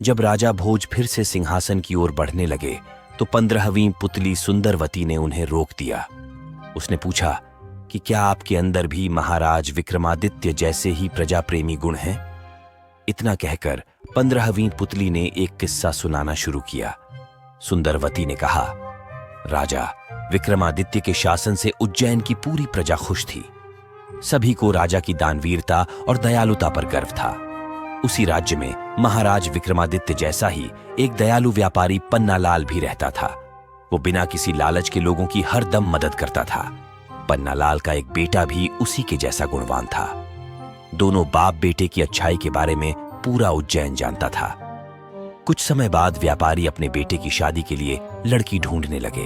जब राजा भोज फिर से सिंहासन की ओर बढ़ने लगे तो 15वीं पुतली सुंदरवती ने उन्हें रोक दिया। उसने पूछा कि क्या आपके अंदर भी महाराज विक्रमादित्य जैसे ही प्रजा प्रेमी गुण हैं? इतना कहकर 15वीं पुतली ने एक किस्सा सुनाना शुरू किया। सुंदरवती ने कहा, राजा विक्रमादित्य के शासन से उज्जैन की पूरी प्रजा खुश थी। सभी को राजा की दानवीरता और दयालुता पर गर्व था। उसी राज्य में महाराज विक्रमादित्य जैसा ही एक दयालु व्यापारी पन्नालाल भी रहता था। वो बिना किसी लालच के लोगों की हर दम मदद करता था। पन्नालाल का एक बेटा भी उसी के जैसा गुणवान था। दोनों बाप बेटे की अच्छाई के बारे में पूरा उज्जैन जानता था। कुछ समय बाद व्यापारी अपने बेटे की शादी के लिए लड़की ढूंढने लगे।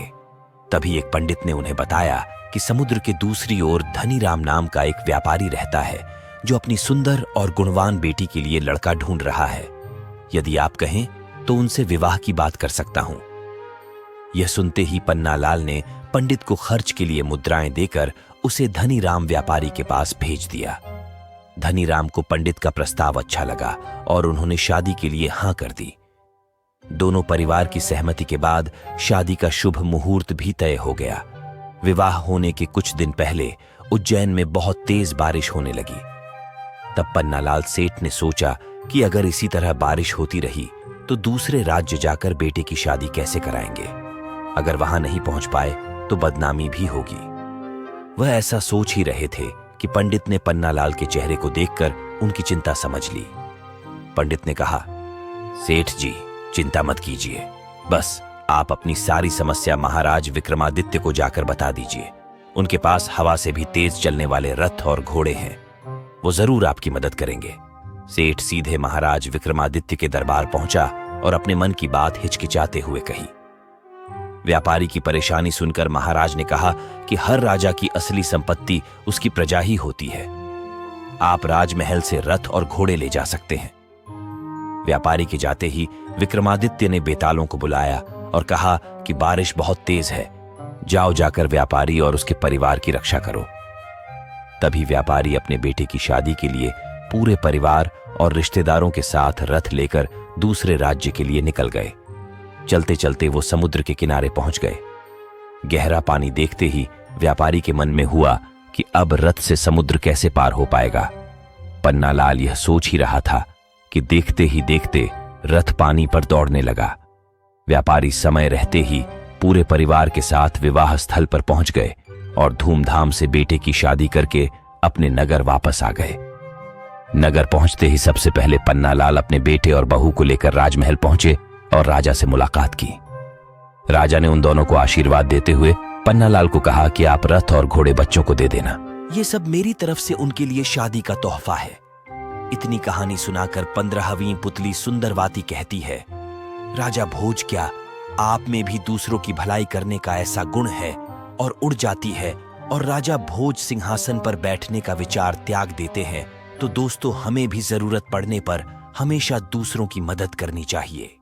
तभी एक पंडित ने उन्हें बताया कि समुद्र के दूसरी ओर धनीराम नाम का एक व्यापारी रहता है जो अपनी सुंदर और गुणवान बेटी के लिए लड़का ढूंढ रहा है। यदि आप कहें तो उनसे विवाह की बात कर सकता हूं। यह सुनते ही पन्नालाल ने पंडित को खर्च के लिए मुद्राएं देकर उसे धनीराम व्यापारी के पास भेज दिया। धनीराम को पंडित का प्रस्ताव अच्छा लगा और उन्होंने शादी के लिए हां कर दी। दोनों परिवार की सहमति के बाद शादी का शुभ मुहूर्त भी तय हो गया। विवाह होने के कुछ दिन पहले उज्जैन में बहुत तेज बारिश होने लगी। तब पन्नालाल सेठ ने सोचा कि अगर इसी तरह बारिश होती रही तो दूसरे राज्य जाकर बेटे की शादी कैसे कराएंगे। अगर वहां नहीं पहुंच पाए तो बदनामी भी होगी। वह ऐसा सोच ही रहे थे कि पंडित ने पन्नालाल के चेहरे को देखकर उनकी चिंता समझ ली। पंडित ने कहा, सेठ जी चिंता मत कीजिए, बस आप अपनी सारी समस्या महाराज विक्रमादित्य को जाकर बता दीजिए। उनके पास हवा से भी तेज चलने वाले रथ और घोड़े हैं, वो जरूर आपकी मदद करेंगे। सेठ सीधे महाराज विक्रमादित्य के दरबार पहुंचा और अपने मन की बात हिचकिचाते हुए कही। व्यापारी की परेशानी सुनकर महाराज ने कहा कि हर राजा की असली संपत्ति उसकी प्रजा ही होती है। आप राजमहल से रथ और घोड़े ले जा सकते हैं। व्यापारी के जाते ही विक्रमादित्य ने बेतालों को बुलाया और कहा कि बारिश बहुत तेज है, जाओ जाकर व्यापारी और उसके परिवार की रक्षा करो। तभी व्यापारी अपने बेटे की शादी के लिए पूरे परिवार और रिश्तेदारों के साथ रथ लेकर दूसरे राज्य के लिए निकल गए। चलते चलते वो समुद्र के किनारे पहुंच गए। गहरा पानी देखते ही व्यापारी के मन में हुआ कि अब रथ से समुद्र कैसे पार हो पाएगा। पन्नालाल यह सोच ही रहा था कि देखते ही देखते रथ पानी पर दौड़ने लगा। व्यापारी समय रहते ही पूरे परिवार के साथ विवाह स्थल पर पहुंच गए और धूमधाम से बेटे की शादी करके अपने नगर वापस आ गए। नगर पहुंचते ही सबसे पहले पन्नालाल अपने बेटे और बहू को लेकर राजमहल पहुंचे और राजा से मुलाकात की। राजा ने उन दोनों को आशीर्वाद देते हुए पन्नालाल को कहा कि आप रथ और घोड़े बच्चों को दे देना, ये सब मेरी तरफ से उनके लिए शादी का तोहफा है। इतनी कहानी सुनाकर 15वीं पुतली सुंदरवती कहती है, राजा भोज क्या आप में भी दूसरों की भलाई करने का ऐसा गुण है? और उड़ जाती है और राजा भोज सिंहासन पर बैठने का विचार त्याग देते हैं। तो दोस्तों, हमें भी जरूरत पड़ने पर हमेशा दूसरों की मदद करनी चाहिए।